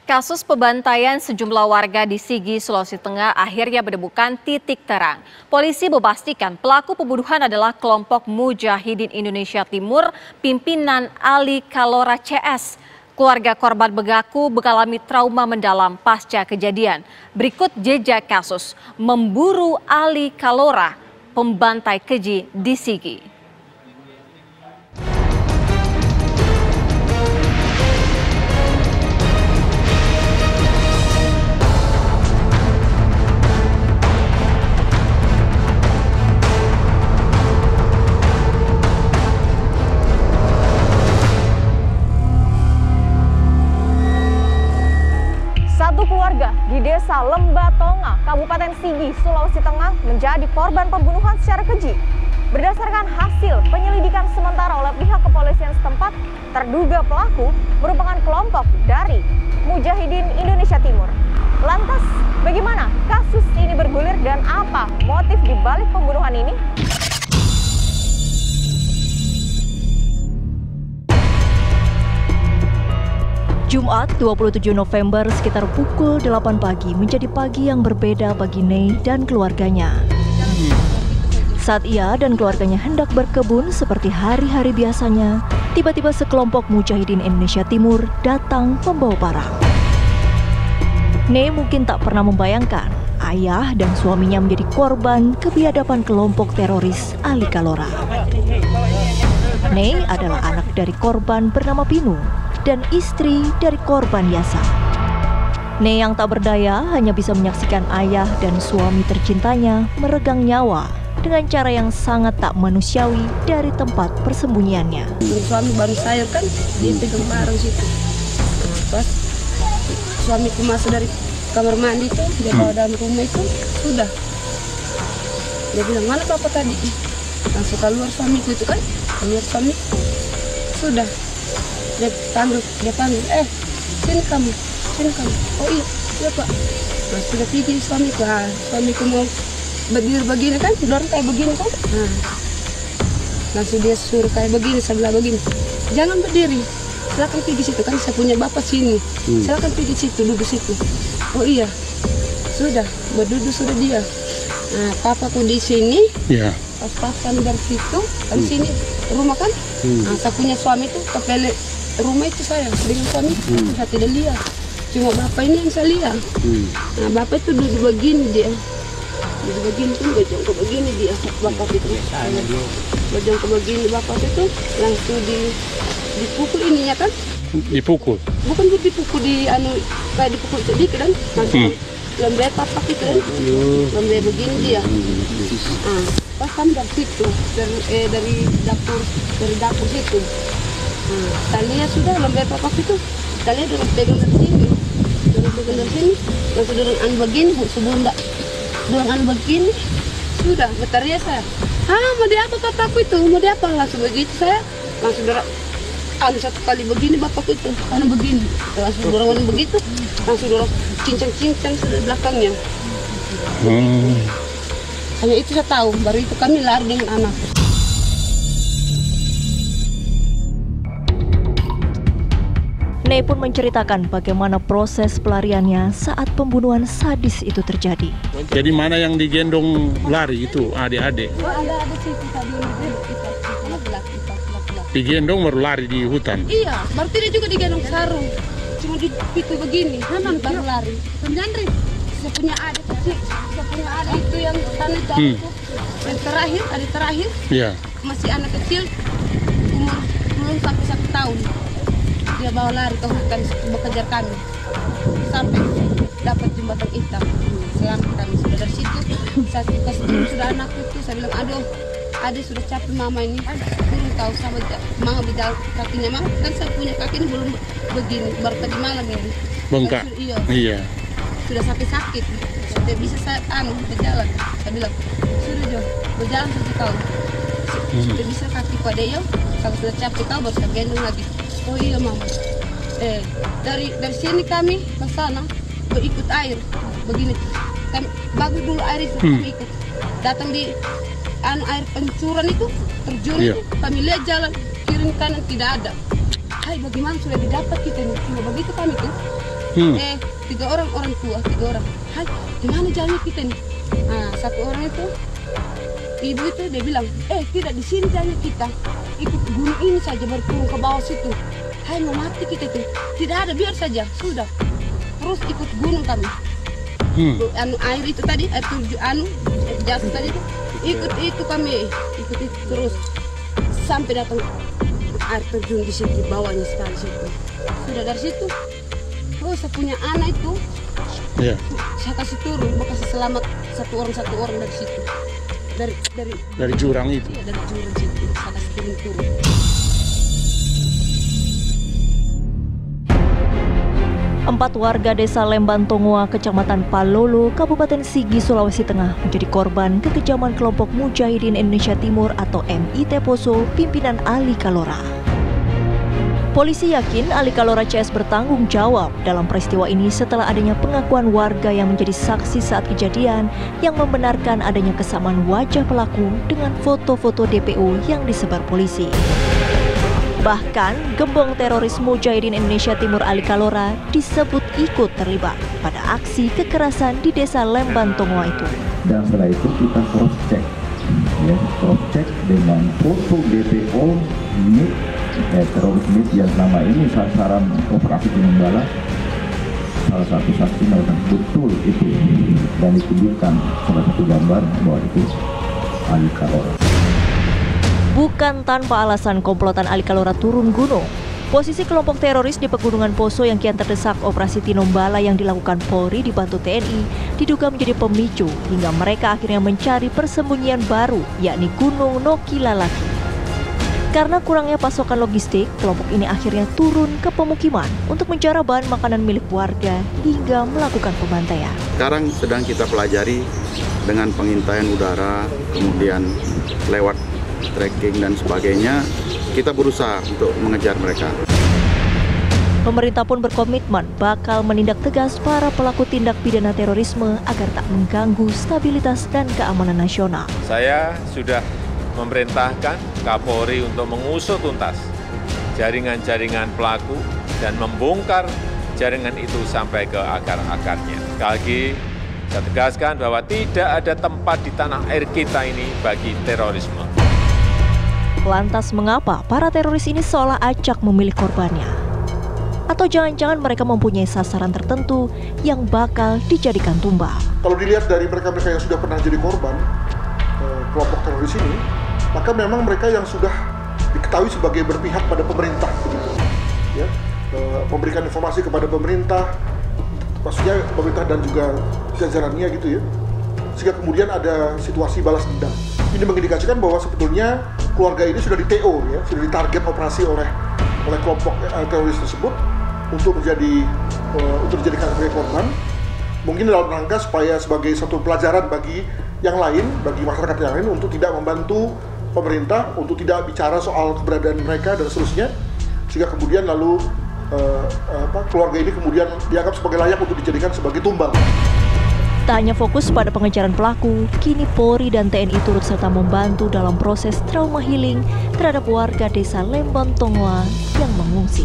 Kasus pembantaian sejumlah warga di Sigi, Sulawesi Tengah akhirnya menemukan titik terang. Polisi memastikan pelaku pembunuhan adalah kelompok Mujahidin Indonesia Timur, pimpinan Ali Kalora CS. Keluarga korban mengaku mengalami trauma mendalam pasca kejadian. Berikut jejak kasus memburu Ali Kalora, pembantai keji di Sigi. Satu keluarga di desa Lembatonga, Kabupaten Sigi, Sulawesi Tengah menjadi korban pembunuhan secara keji. Berdasarkan hasil penyelidikan sementara oleh pihak kepolisian setempat, terduga pelaku merupakan kelompok dari Mujahidin Indonesia Timur. Lantas, bagaimana kasus ini bergulir dan apa motif di balik pembunuhan ini? Jumat 27 November sekitar pukul 8 pagi menjadi pagi yang berbeda bagi Nei dan keluarganya. Saat ia dan keluarganya hendak berkebun seperti hari-hari biasanya, tiba-tiba sekelompok Mujahidin Indonesia Timur datang membawa parang. Nei mungkin tak pernah membayangkan ayah dan suaminya menjadi korban kebiadaban kelompok teroris Ali Kalora. Nei adalah anak dari korban bernama Pinu dan istri dari korban Yasa. Nei yang tak berdaya hanya bisa menyaksikan ayah dan suami tercintanya meregang nyawa dengan cara yang sangat tak manusiawi dari tempat persembunyiannya. Suami baru saya kan di pegang barang situ. Pas suamiku masuk dari kamar mandi itu, dia bawa dalam rumah itu, sudah. Dia bilang, mana papa tadi? Langsung keluar suamiku itu kan, keluar suami, sudah. Dia panggil, sini kamu. Oh iya pak. Nah, sudah pergi suamiku mau berdiri begini kan, dorong kayak begini kan. Nah, langsung dia suruh kayak begini, sebelah begini. Jangan berdiri, silakan pergi situ kan, saya punya bapak sini. Silakan pergi situ, duduk situ. Oh iya, sudah, berduduk sudah dia. Nah, papaku di sini. Iya. Pas papan dari situ, dari sini rumah kan. Nah, saya punya suami itu kepele rumah itu saya dengan suami, saya tidak lihat. Cuma bapak ini yang saya lihat. Nah, bapak itu duduk begini dia. Duduk begini tuh, bejongkok begini dia. Bapak itu. Bejongkok begini bapak itu langsung dipukul ininya kan? Dipukul? Bukan dipukul kayak dipukul sedikit kan? Langsung lembek papak itu kan? Lembek begini dia. Nah, pas kami dari situ, dari dapur situ. Talinya sudah lembek papak itu, talinya dorong pegang dari sini, langsung dorong begini, sebelum dorong begini, sudah berteriak saya, mau dia apa bapakku itu, mau dia apa, langsung begitu saya, langsung dorong satu kali begini bapakku itu, begini, langsung dorong begitu, langsung dorong cincang di belakangnya. Hanya itu saya tahu, baru itu kami lari dengan anak. Nei pun menceritakan bagaimana proses pelariannya saat pembunuhan sadis itu terjadi. Jadi mana yang digendong lari itu adik-adik? Ada situ tadi digendong baru lari di hutan? Iya, berarti dia juga digendong sarung. Cuma dipikul begini, baru lari. Penjandri, saya punya adik kecil, itu yang tanah jatuh itu. Yang terakhir, iya. Masih anak kecil, umur belum sampai 1 tahun. Dia bawa lari ke hutan bekerja kami sampai dapat jembatan hitam. Selamat kami sudah dari situ. Saya kasih sudah anak itu, saya bilang adik sudah capek mama ini. Belum tahu sama mama berjalan kakinya mama kan saya punya kaki ini belum begini baru tadi malam ini. Bengkak. Iya. Sudah sakit. Tidak bisa saya berjalan. Saya bilang sudah Jo berjalan 1 tahun. Sudah bisa kaki pada kalau sudah capek tahu baru saya gendong lagi. Oh iya mama, dari sini kami ke sana ikut air begini. Kami bagus dulu air itu kami ikut. Datang di air pancuran itu terjun itu kami lihat jalan kiri kanan tidak ada. Hai bagaimana sudah didapat kita ini? Cuma begitu kami tuh 3 orang tua, 3 orang. Hai, gimana jalannya kita nih? Nah, satu orang itu, ibu itu dia bilang, tidak di sini jalannya kita. Ikut gunung ini saja baru turun ke bawah situ. Hai, mau mati kita itu. Tidak ada, biar saja, sudah. Terus ikut gunung kami. Air itu tadi, air terjun jatuh tadi itu, ikut itu kami, ikut itu terus sampai datang air terjun di situ, bawahnya sekali situ. Sudah dari situ, saya punya anak itu, saya kasih turun, mau kasih selamat satu orang dari situ, dari jurang itu. Iya, dari jurang situ, saya kasih turun. Empat warga desa Lemban Tongoa, Kecamatan Palolo, Kabupaten Sigi, Sulawesi Tengah menjadi korban kekejaman kelompok Mujahidin Indonesia Timur atau MIT Poso pimpinan Ali Kalora. Polisi yakin Ali Kalora CS bertanggung jawab dalam peristiwa ini setelah adanya pengakuan warga yang menjadi saksi saat kejadian yang membenarkan adanya kesamaan wajah pelaku dengan foto-foto DPO yang disebar polisi. Bahkan, gembong teroris Mujahidin Indonesia Timur Ali Kalora disebut ikut terlibat pada aksi kekerasan di desa Lemban Tongoa itu. Dan setelah itu kita cross check dengan foto DPO MIT, teroris MIT yang selama ini sasaran operasi Tinombala. Salah satu saksi mengatakan betul itu, dan ditunjukkan salah satu gambar bahwa itu Ali Kalora. Bukan tanpa alasan komplotan Ali Kalora turun gunung. Posisi kelompok teroris di Pegunungan Poso yang kian terdesak operasi Tinombala yang dilakukan Polri dibantu TNI diduga menjadi pemicu hingga mereka akhirnya mencari persembunyian baru, yakni Gunung Nokilalaki. Karena kurangnya pasokan logistik, kelompok ini akhirnya turun ke pemukiman untuk mencari bahan makanan milik warga hingga melakukan pembantaian. Sekarang sedang kita pelajari dengan pengintaian udara, kemudian lewat tracking dan sebagainya, kita berusaha untuk mengejar mereka. Pemerintah pun berkomitmen bakal menindak tegas para pelaku tindak pidana terorisme agar tak mengganggu stabilitas dan keamanan nasional. Saya sudah memerintahkan Kapolri untuk mengusut tuntas jaringan-jaringan pelaku dan membongkar jaringan itu sampai ke akar-akarnya. Sekali lagi, saya tegaskan bahwa tidak ada tempat di tanah air kita ini bagi terorisme. Lantas mengapa para teroris ini seolah acak memilih korbannya? Atau jangan-jangan mereka mempunyai sasaran tertentu yang bakal dijadikan tumbal? Kalau dilihat dari mereka-mereka yang sudah pernah jadi korban kelompok teroris ini, maka memang mereka yang sudah diketahui sebagai berpihak pada pemerintah, ya, memberikan informasi kepada pemerintah, maksudnya pemerintah dan juga jajarannya gitu ya, sehingga kemudian ada situasi balas dendam. Ini mengindikasikan bahwa sebetulnya keluarga ini sudah di-TO, ya, sudah ditarget operasi oleh kelompok teroris tersebut untuk dijadikan sebagai korban. Mungkin dalam rangka supaya sebagai satu pelajaran bagi yang lain, bagi masyarakat yang lain untuk tidak membantu pemerintah, untuk tidak bicara soal keberadaan mereka dan seterusnya, sehingga kemudian lalu keluarga ini kemudian dianggap sebagai layak untuk dijadikan sebagai tumbal. Tak hanya fokus pada pengejaran pelaku, kini Polri dan TNI turut serta membantu dalam proses trauma healing terhadap warga desa Lemban Tongoa yang mengungsi.